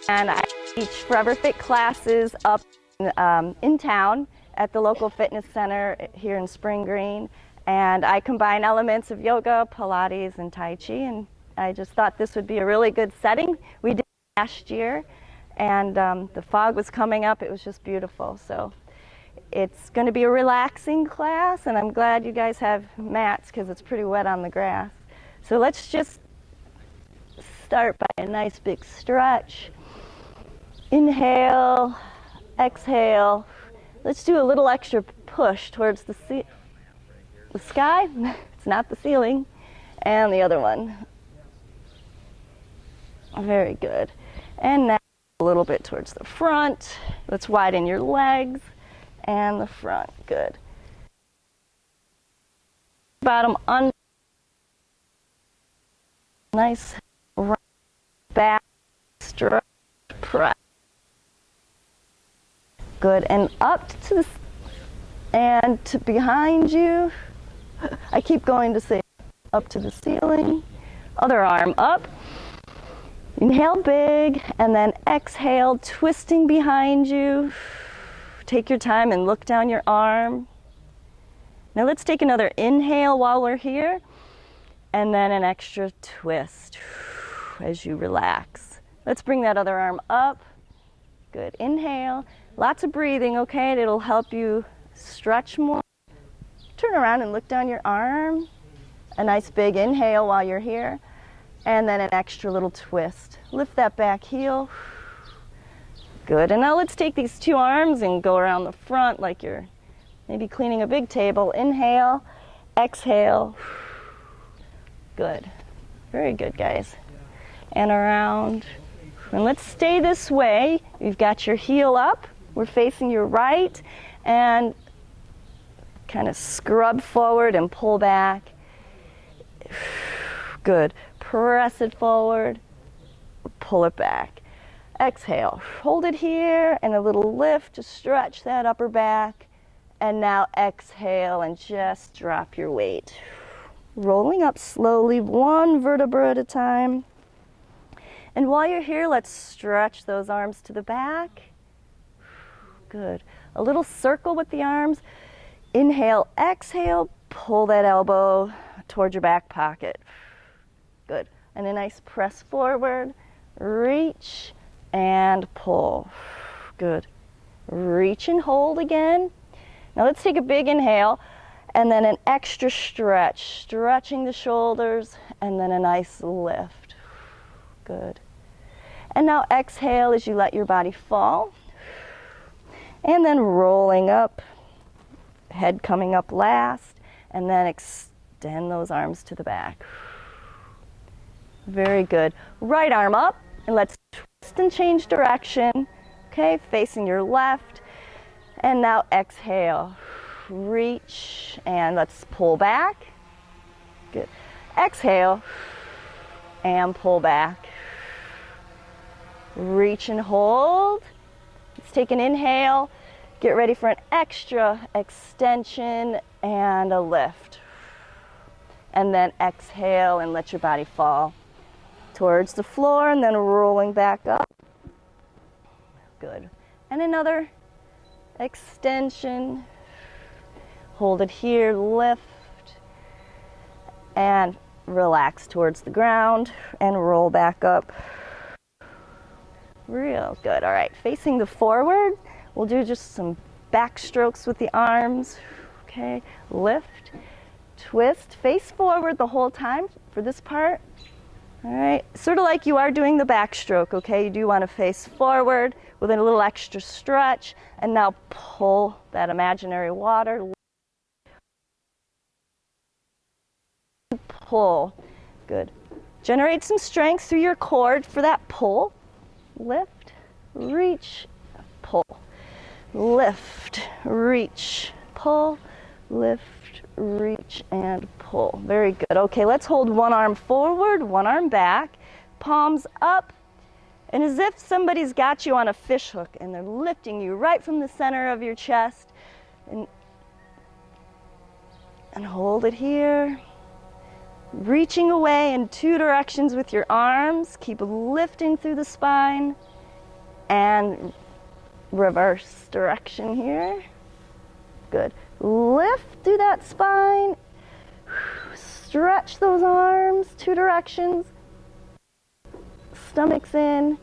And I teach ForeverFit classes up in town at the local fitness center here in Spring Green. And I combine elements of yoga, Pilates, and Tai Chi. And I just thought this would be a really good setting. We did it last year, and the fog was coming up. It was just beautiful. So it's going to be a relaxing class, and I'm glad you guys have mats because it's pretty wet on the grass. So let's just start by a nice big stretch. Inhale, exhale. Let's do a little extra push towards the sky. It's not the ceiling. And the other one. Very good. And now a little bit towards the front. Let's widen your legs and the front. Good. Bottom under. Nice back stretch, press. Good, and up to the, and to behind you. I keep going to say up to the ceiling. Other arm up. Inhale big, and then exhale, twisting behind you. Take your time and look down your arm. Now let's take another inhale while we're here, and then an extra twist as you relax. Let's bring that other arm up. Good, inhale. Lots of breathing, okay? It'll help you stretch more. Turn around and look down your arm. A nice big inhale while you're here. And then an extra little twist. Lift that back heel. Good, and now let's take these two arms and go around the front like you're maybe cleaning a big table. Inhale, exhale. Good, very good, guys. And around. And let's stay this way. You've got your heel up. We're facing your right, and kind of scrub forward and pull back. Good. Press it forward, pull it back. Exhale. Hold it here, and a little lift to stretch that upper back. And now exhale and just drop your weight. Rolling up slowly, one vertebra at a time. And while you're here, let's stretch those arms to the back. Good. A little circle with the arms. Inhale, exhale, pull that elbow towards your back pocket. Good. And a nice press forward, reach, and pull. Good. Reach and hold again. Now let's take a big inhale, and then an extra stretch, stretching the shoulders, and then a nice lift. Good. And now exhale as you let your body fall. And then rolling up, head coming up last, and then extend those arms to the back. Very good. Right arm up, and let's twist and change direction. Okay, facing your left. And now exhale, reach, and let's pull back. Good. Exhale, and pull back. Reach and hold. Let's take an inhale. Get ready for an extra extension and a lift. And then exhale and let your body fall towards the floor, and then rolling back up. Good. And another extension. Hold it here, lift, and relax towards the ground and roll back up. Real good. All right, facing the forward, we'll do just some back strokes with the arms. Okay, lift, twist, face forward the whole time for this part. All right, sort of like you are doing the backstroke, okay? You do want to face forward with a little extra stretch, and now pull that imaginary water. Pull. Good. Generate some strength through your core for that pull. Lift, reach, pull. Lift, reach, pull. Lift, reach, and pull. Very good. Okay, let's hold one arm forward, one arm back, palms up, and as if somebody's got you on a fish hook and they're lifting you right from the center of your chest, and hold it here. Reaching away in two directions with your arms. Keep lifting through the spine. and reverse direction here. Good. Lift through that spine. Stretch those arms, 2 directions. Stomach's in.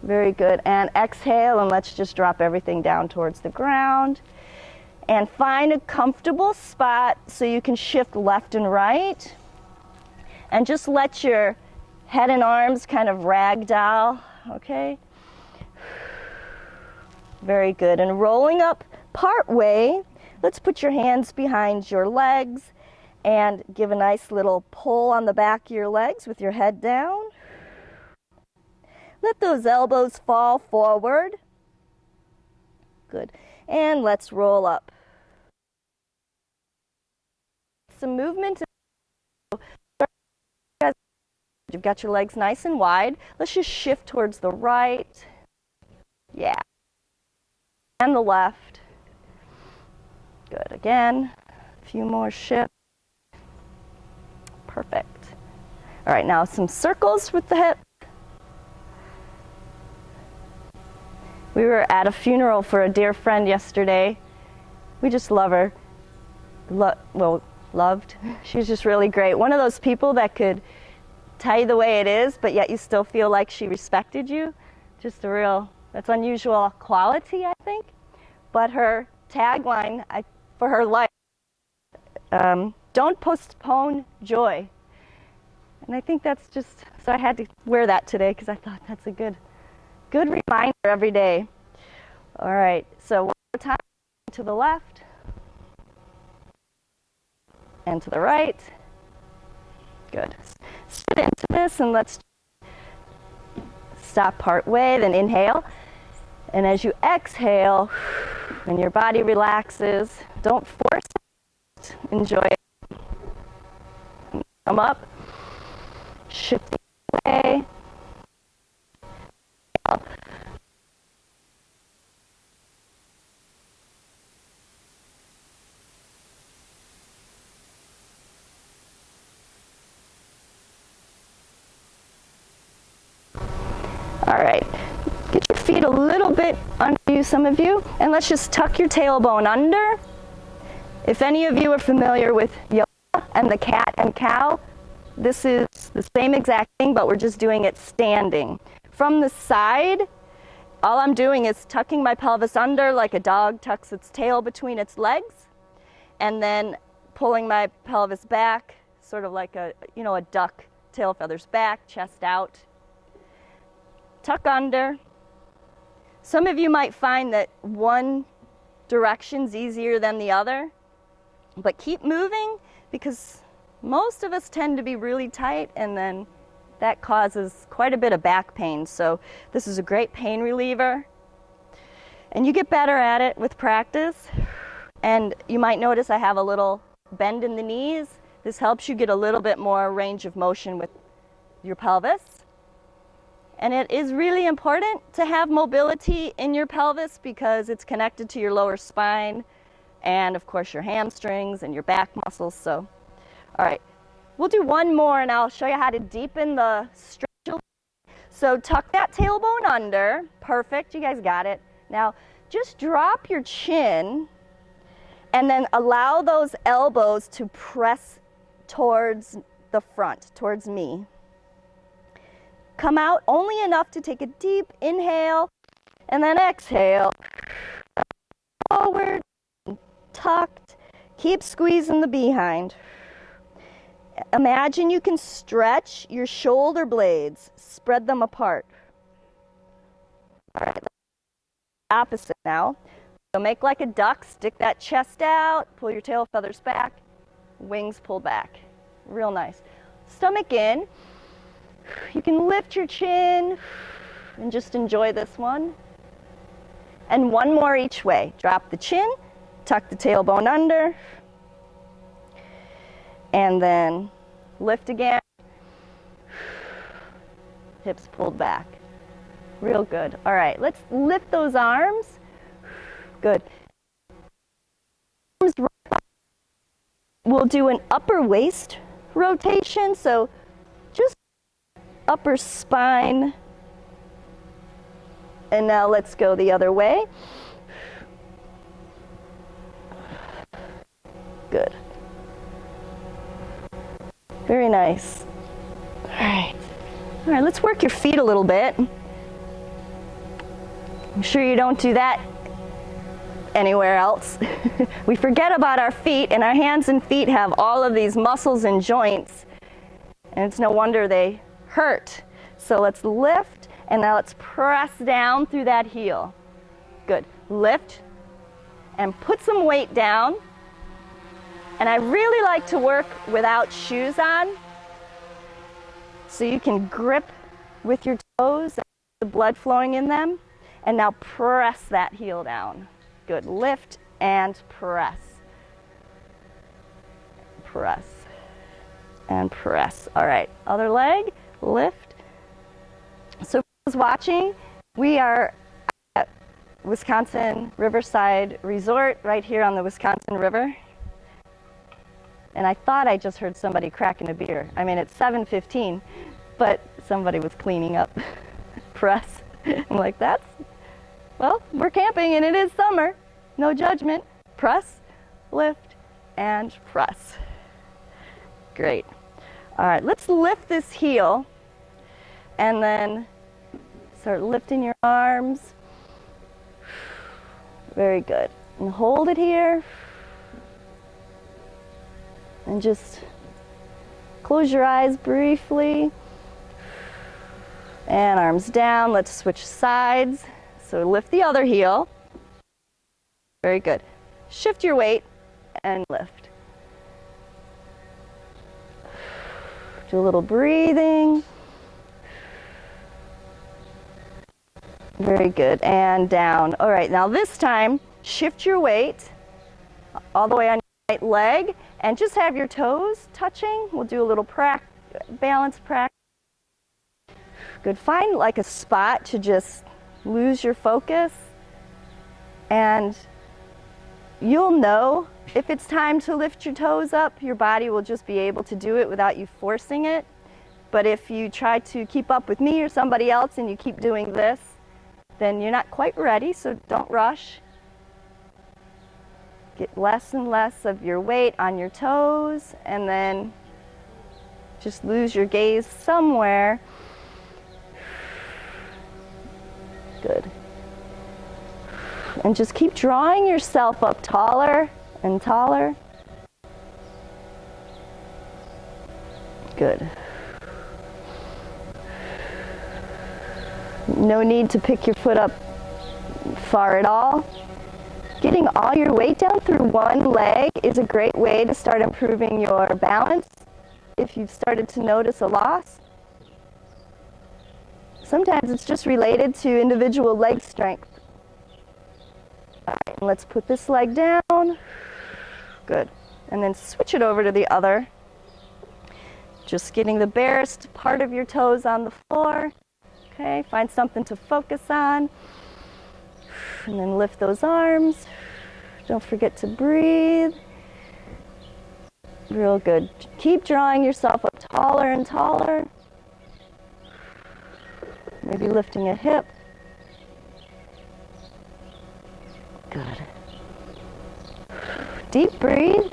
Very good. And exhale, and let's just drop everything down towards the ground. And find a comfortable spot so you can shift left and right. And just let your head and arms kind of ragdoll, okay? Very good. And rolling up part way, let's put your hands behind your legs and give a nice little pull on the back of your legs with your head down. Let those elbows fall forward. Good. And let's roll up. Some movement. You've got your legs nice and wide. Let's just shift towards the right. Yeah. And the left. Good. Again. A few more shifts. Perfect. All right, now some circles with the hip. We were at a funeral for a dear friend yesterday. We just love her. Loved. She's just really great. One of those people that could tell you the way it is, but yet you still feel like she respected you. Just a real, that's unusual quality, I think. But her tagline for her life, don't postpone joy. And I think that's just, so I had to wear that today because I thought that's a good reminder every day. All right, so one more time, to the left and to the right. Good. Sit into this and let's stop part way, then inhale. And as you exhale, and your body relaxes, don't force it, enjoy it. Come up, shifting away. All right, get your feet a little bit under you, some of you, and let's just tuck your tailbone under. If any of you are familiar with yoga and the cat and cow, this is the same exact thing, but we're just doing it standing. From the side, all I'm doing is tucking my pelvis under like a dog tucks its tail between its legs, and then pulling my pelvis back, sort of like a duck, tail feathers back, chest out. Tuck under. Some of you might find that one direction's easier than the other, but keep moving because most of us tend to be really tight, and then that causes quite a bit of back pain. So this is a great pain reliever, and you get better at it with practice. And you might notice I have a little bend in the knees. This helps you get a little bit more range of motion with your pelvis. And it is really important to have mobility in your pelvis because it's connected to your lower spine and, of course, your hamstrings and your back muscles. So, all right, we'll do one more and I'll show you how to deepen the stretch. So tuck that tailbone under. Perfect, you guys got it. Now, just drop your chin and then allow those elbows to press towards the front, towards me. Come out only enough to take a deep inhale and then exhale. Forward, tucked. Keep squeezing the behind. Imagine you can stretch your shoulder blades, spread them apart. All right, opposite now. So make like a duck, stick that chest out, pull your tail feathers back, wings pull back. Real nice. Stomach in. You can lift your chin and just enjoy this one. And one more each way. Drop the chin, tuck the tailbone under, and then lift again. Hips pulled back. Real good. All right, let's lift those arms. Good. We'll do an upper waist rotation. So just upper spine And now let's go the other way. Good. Very nice. All right. All right, let's work your feet a little bit. I'm sure you don't do that anywhere else. We forget about our feet, and our hands and feet have all of these muscles and joints, and it's no wonder they hurt. So let's lift, and now let's press down through that heel. Good. Lift and put some weight down. And I really like to work without shoes on, so you can grip with your toes, the blood flowing in them. And now press that heel down. Good. Lift and press. Press and press. All right. Other leg. Lift. So for those watching, we are at Wisconsin Riverside Resort right here on the Wisconsin River. And I thought I just heard somebody cracking a beer. I mean, it's 7:15, but somebody was cleaning up. Press. I'm like, well, we're camping and it is summer. No judgment. Press, lift, and press. Great. All right, let's lift this heel and then start lifting your arms. Very good. And hold it here. And just close your eyes briefly. And arms down. Let's switch sides. So lift the other heel. Very good. Shift your weight and lift. Do a little breathing. Very good. And down. All right, now this time, shift your weight all the way on your right leg and just have your toes touching. We'll do a little balance practice. Good. Find like a spot to just lose your focus, and you'll know if it's time to lift your toes up. Your body will just be able to do it without you forcing it. But if you try to keep up with me or somebody else and you keep doing this, then you're not quite ready, so don't rush. Get less and less of your weight on your toes, and then just lose your gaze somewhere. Good. And just keep drawing yourself up taller and taller. Good. No need to pick your foot up far at all. Getting all your weight down through one leg is a great way to start improving your balance if you've started to notice a loss. Sometimes it's just related to individual leg strength. All right, and let's put this leg down. Good. And then switch it over to the other. Just getting the barest part of your toes on the floor. Okay, find something to focus on. And then lift those arms. Don't forget to breathe. Real good. Keep drawing yourself up taller and taller. Maybe lifting a hip. Good. Deep breathe.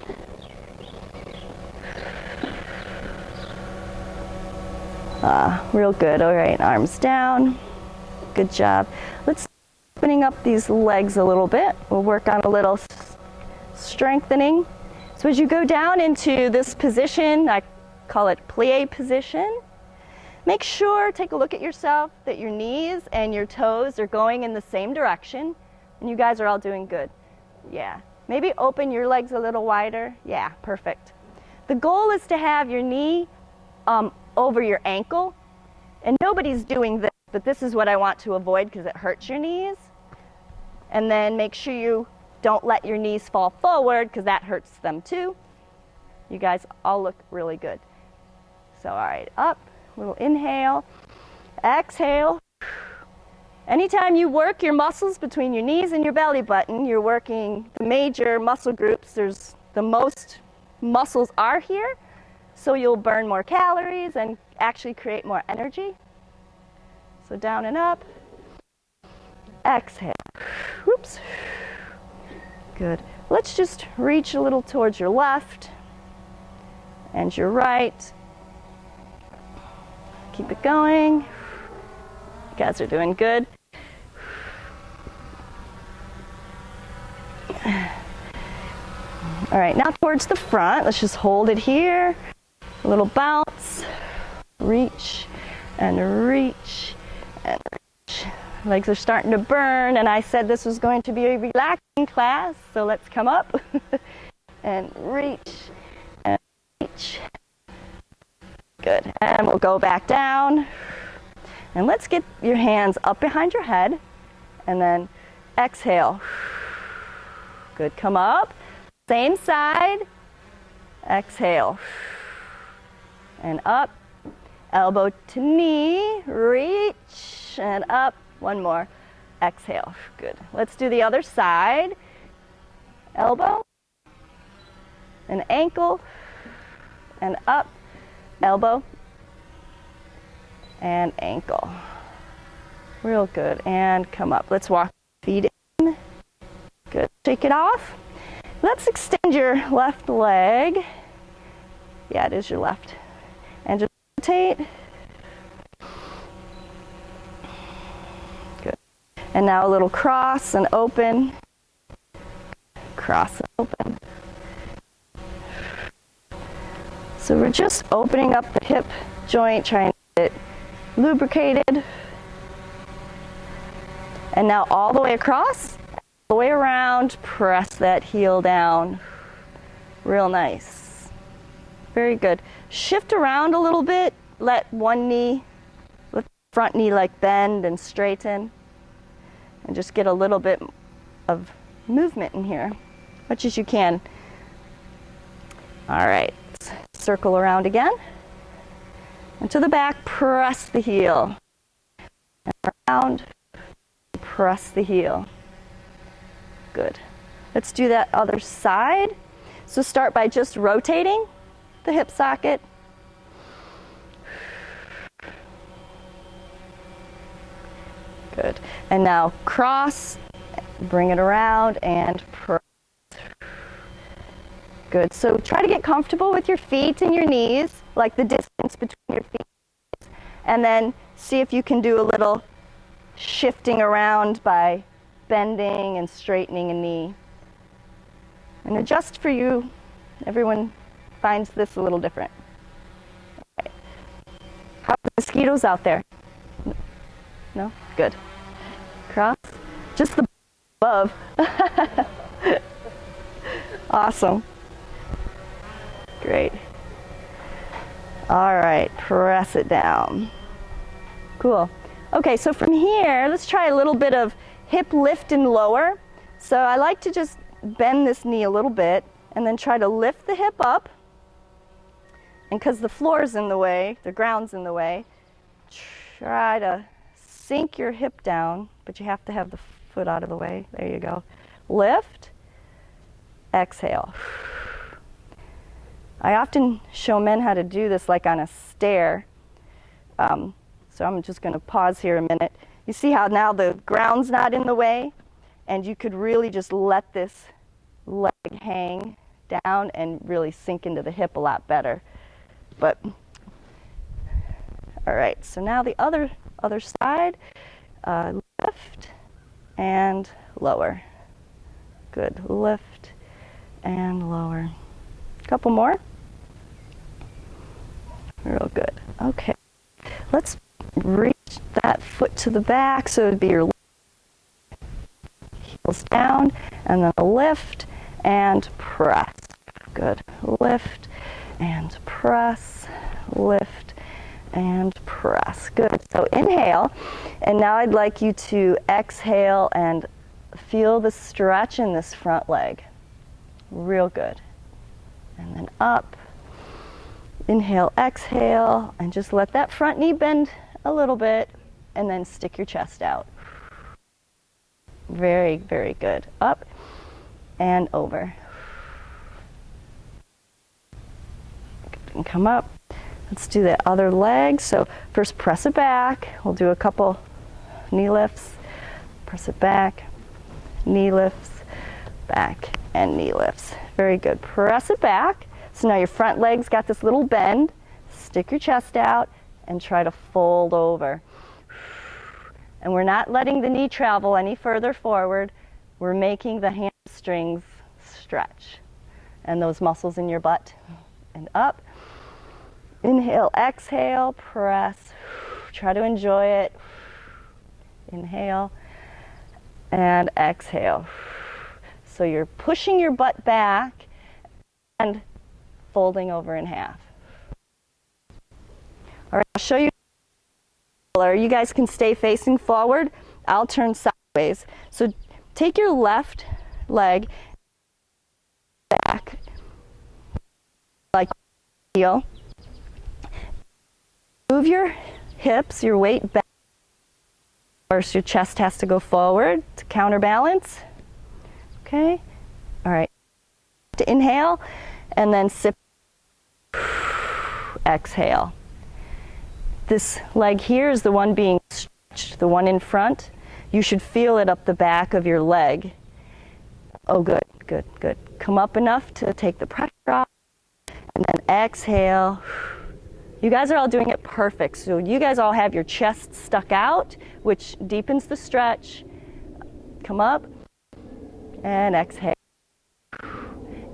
Real good. All right, arms down. Good job. Let's opening up these legs a little bit. We'll work on a little strengthening. So as you go down into this position, I call it plie position, make sure, take a look at yourself, that your knees and your toes are going in the same direction, and you guys are all doing good. Yeah. Maybe open your legs a little wider. Yeah, perfect. The goal is to have your knee over your ankle, and nobody's doing this, but this is what I want to avoid because it hurts your knees. And then make sure you don't let your knees fall forward because that hurts them too. You guys all look really good. So, all right, up, little inhale, exhale. Anytime you work your muscles between your knees and your belly button, you're working the major muscle groups. There's the most muscles are here, so you'll burn more calories and actually create more energy. So down and up. exhale. Whoops. Good. Let's just reach a little towards your left and your right. Keep it going. You guys are doing good. All right, now towards the front. Let's just hold it here. A little bounce. Reach and reach and reach. Legs are starting to burn, and I said this was going to be a relaxing class, so let's come up and reach and reach. Good. And we'll go back down. And let's get your hands up behind your head, and then exhale. Good. Come up. Same side. Exhale. And up. Elbow to knee. Reach. And up. One more. Exhale. Good. Let's do the other side. Elbow. And ankle. And up. Elbow. And ankle. Real good. And come up. Let's walk feet in. Good. Shake it off. Let's extend your left leg. Yeah, it is your left. And just rotate. Good. And now a little cross and open. Cross and open. So we're just opening up the hip joint, trying to get it lubricated. And now all the way across. The way around, press that heel down. Real nice. Very good. Shift around a little bit. Let one knee, let the front knee like bend and straighten. And just get a little bit of movement in here, much as you can. All right, let's circle around again. And to the back, press the heel. And around, press the heel. Good. Let's do that other side. So start by just rotating the hip socket. Good. And now cross, bring it around and press. Good. So try to get comfortable with your feet and your knees, like the distance between your feet. And then see if you can do a little shifting around by bending and straightening a knee. And adjust for you. Everyone finds this a little different. Okay. How are the mosquitoes out there? No? Good. Cross. Just the above. Awesome. Great. All right, press it down. Cool. Okay, so from here, let's try a little bit of hip lift and lower. So I like to just bend this knee a little bit and then try to lift the hip up. And because the floor's in the way, the ground's in the way, try to sink your hip down, but you have to have the foot out of the way. There you go. Lift, exhale. I often show men how to do this like on a stair. So I'm just going to pause here a minute. You see how now the ground's not in the way, and you could really just let this leg hang down and really sink into the hip a lot better. But all right, so now the other side, lift and lower. Good, lift and lower. A couple more. Real good. Okay, let's reach that foot to the back, so it'd be your heels down, and then a lift and press. Good. Lift and press, lift and press. Good. So inhale, and now I'd like you to exhale and feel the stretch in this front leg. Real good. And then up. Inhale, exhale, and just let that front knee bend a little bit, and then stick your chest out. Very, very good. Up and over. Good. And come up. Let's do the other leg. So first press it back. We'll do a couple knee lifts. Press it back, knee lifts, back, and knee lifts. Very good. Press it back. So now your front leg's got this little bend. Stick your chest out and try to fold over. And we're not letting the knee travel any further forward. We're making the hamstrings stretch and those muscles in your butt. And up. Inhale, exhale, press. Try to enjoy it. Inhale and exhale. So you're pushing your butt back and folding over in half. All right, I'll show you. You guys can stay facing forward. I'll turn sideways. So take your left leg back like heel. Move your hips, your weight back. First, your chest has to go forward to counterbalance. Okay? All right. To inhale and then sip. Exhale. This leg here is the one being stretched, the one in front. You should feel it up the back of your leg. Oh, good, good, good. Come up enough to take the pressure off, and then exhale. You guys are all doing it perfect. So you guys all have your chest stuck out, which deepens the stretch. Come up and exhale.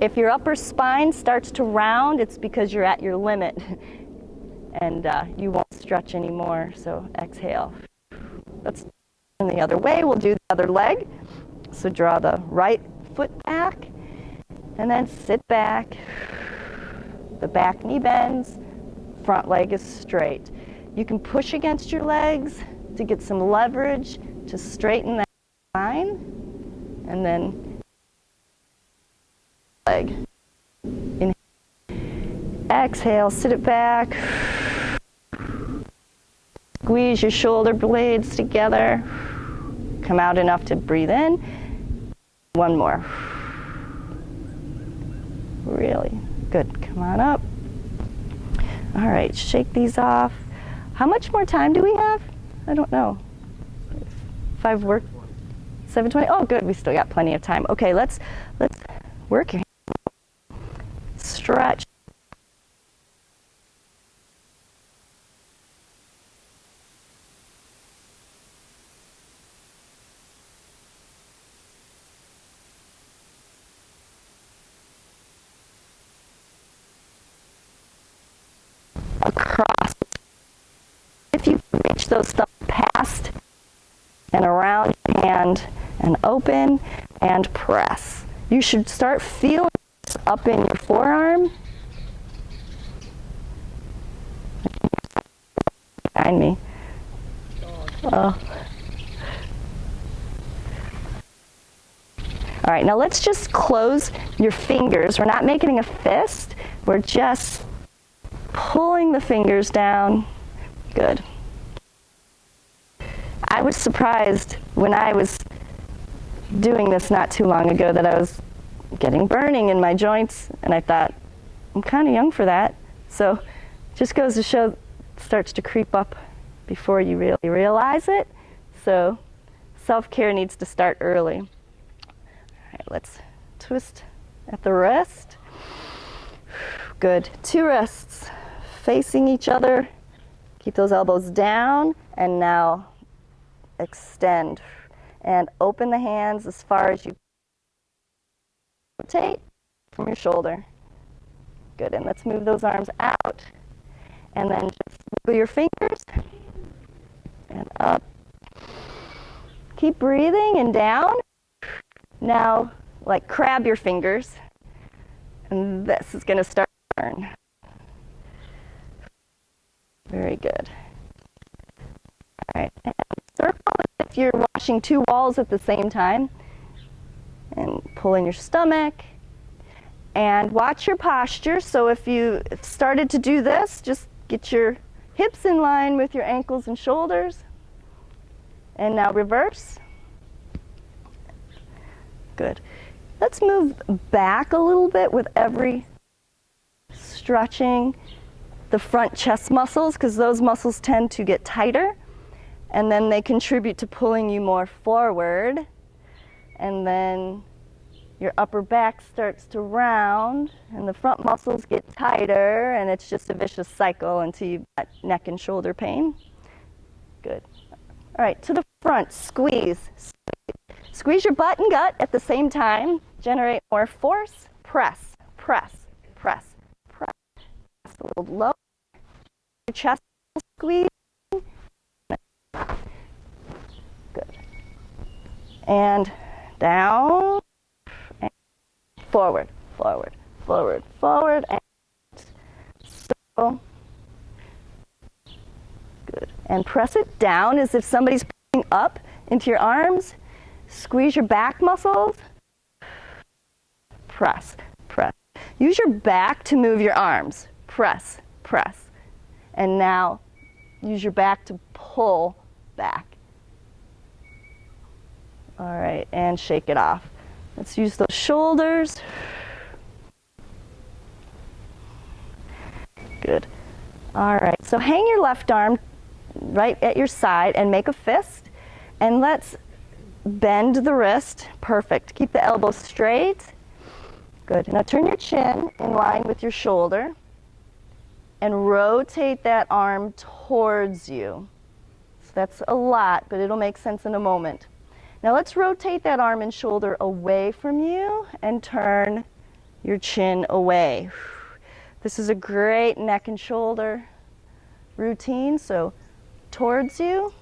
If your upper spine starts to round, it's because you're at your limit and you won't stretch anymore. So exhale. Let's turn the other way. We'll do the other leg. So draw the right foot back and then sit back. The back knee bends. Front leg is straight. You can push against your legs to get some leverage to straighten that spine, and then leg. Inhale. Exhale, sit it back. Squeeze your shoulder blades together. Come out enough to breathe in. One more. Really good. Come on up. All right, shake these off. How much more time do we have? I don't know. 5 work. 7:20. Oh, good. We still got plenty of time. Okay, let's work your hands. Stretch. Across. If you reach those thumbs past and around your hand and open and press. You should start feeling this up in your forearm. Behind me. Oh. All right, now let's just close your fingers. We're not making a fist. We're just pulling the fingers down. Good. I was surprised when I was doing this not too long ago that I was getting burning in my joints, and I thought, I'm kind of young for that. So just goes to show, it starts to creep up before you really realize it. So self-care needs to start early. All right, let's twist at the wrist. Good. 2 wrists facing each other. Keep those elbows down, and now extend and open the hands as far as you rotate from your shoulder. Good, and let's move those arms out, and then just wiggle your fingers and up. Keep breathing and down. Now, like crab your fingers, and this is going to start to burn. Very good. All right, and circle as if you're washing 2 walls at the same time, and pull in your stomach, and watch your posture. So if you started to do this, just get your hips in line with your ankles and shoulders, and now reverse. Good. Let's move back a little bit with every stretching the front chest muscles, because those muscles tend to get tighter. and then they contribute to pulling you more forward, and then your upper back starts to round and the front muscles get tighter, and it's just a vicious cycle until you've got neck and shoulder pain. Good. All right, to the front, squeeze. Squeeze your butt and gut at the same time. Generate more force. Press, press, press, press. Press a little low. Your chest squeeze. Good. And down. And forward, forward, forward, forward. And so. Good. And press it down as if somebody's pulling up into your arms. Squeeze your back muscles. Press, press. Use your back to move your arms. Press, press. And now use your back to pull back. All right, and shake it off. Let's use those shoulders. Good. All right, so hang your left arm right at your side and make a fist. And let's bend the wrist. Perfect. Keep the elbow straight. Good. Now turn your chin in line with your shoulder and rotate that arm towards you. So that's a lot, but it'll make sense in a moment. Now let's rotate that arm and shoulder away from you and turn your chin away. This is a great neck and shoulder routine. So towards you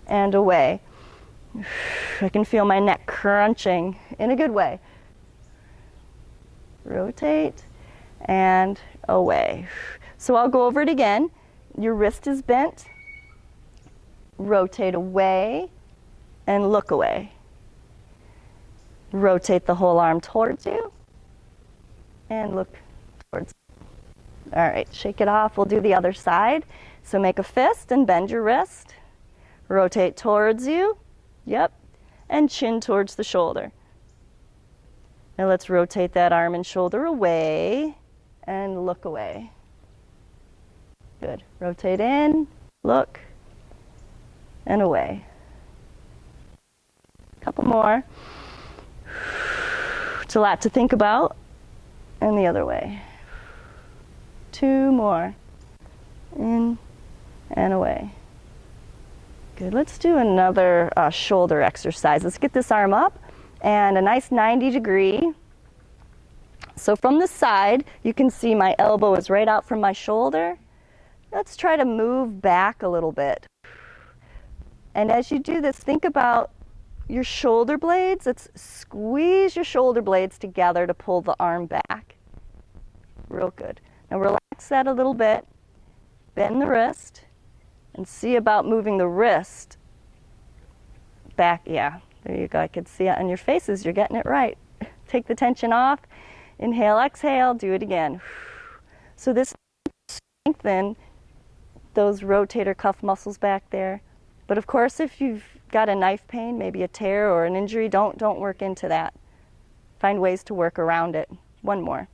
and away. I can feel my neck crunching in a good way. Rotate and away. So I'll go over it again. Your wrist is bent. Rotate away and look away. Rotate the whole arm towards you and look towards you. All right, shake it off. We'll do the other side. So make a fist and bend your wrist. Rotate towards you. Yep. And chin towards the shoulder. Now let's rotate that arm and shoulder away and look away. Good. Rotate in, look, and away. Couple more. It's a lot to think about. And the other way. Two more. In and away. Good. Let's do another shoulder exercise. Let's get this arm up and a nice 90 degree. So from the side, you can see my elbow is right out from my shoulder. Let's try to move back a little bit. And as you do this, think about your shoulder blades. Let's squeeze your shoulder blades together to pull the arm back. Real good. Now relax that a little bit. Bend the wrist. And see about moving the wrist back. Yeah, there you go. I could see it on your faces. You're getting it right. Take the tension off. Inhale, exhale. Do it again. So this strengthen those rotator cuff muscles back there. But of course, if you've got a knife pain, maybe a tear or an injury, don't work into that. Find ways to work around it. One more.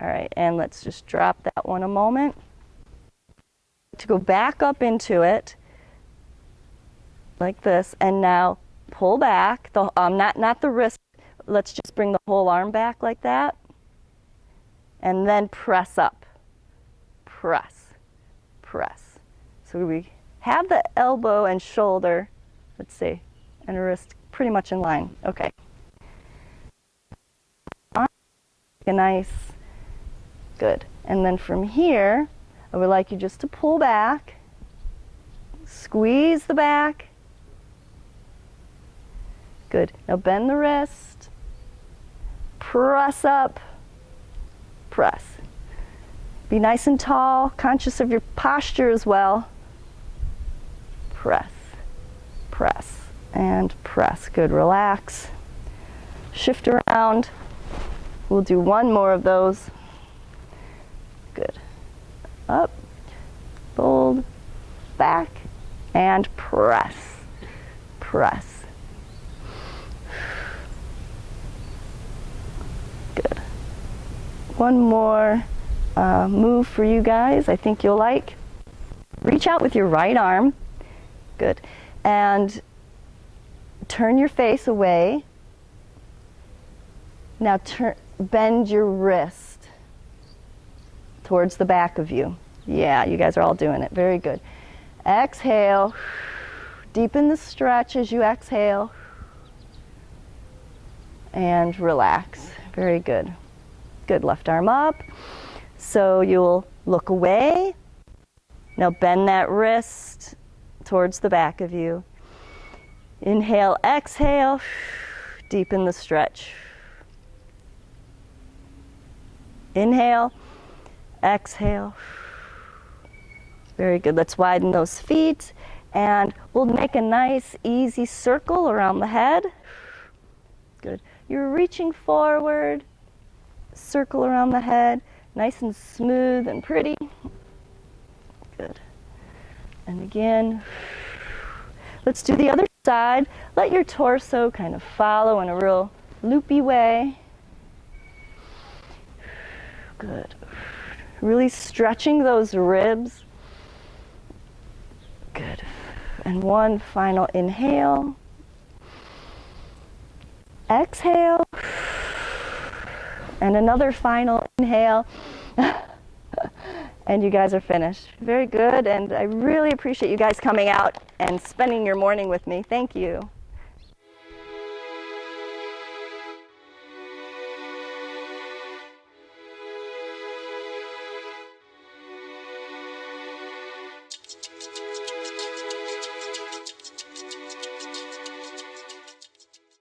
All right, and let's just drop that one a moment. To go back up into it like this, and now pull back the not the wrist. Let's just bring the whole arm back like that, and then press up. Press, press. So we have the elbow and shoulder, let's see, and wrist pretty much in line. Okay. Nice. Good. And then from here, I would like you just to pull back, squeeze the back. Good. Now bend the wrist, press up, press. Be nice and tall, conscious of your posture as well. Press, press, and press. Good. Relax. Shift around. We'll do one more of those. Good. Up, fold, back, and press, press. Good. One more move for you guys I think you'll like. reach out with your right arm. Good. And turn your face away. Now bend your wrist towards the back of you. Yeah, you guys are all doing it. Very good. Exhale. Deepen the stretch as you exhale. And relax. Very good. Good. Left arm up. So you'll look away. Now bend that wrist towards the back of you. Inhale, exhale. Deepen the stretch. Inhale, exhale. Very good. Let's widen those feet, and we'll make a nice, easy circle around the head. Good. You're reaching forward, circle around the head, nice and smooth and pretty. Good. And again, let's do the other side. Let your torso kind of follow in a real loopy way. Good. Really stretching those ribs. Good. And one final inhale. Exhale. And another final inhale. And you guys are finished. Very good. And I really appreciate you guys coming out and spending your morning with me. Thank you.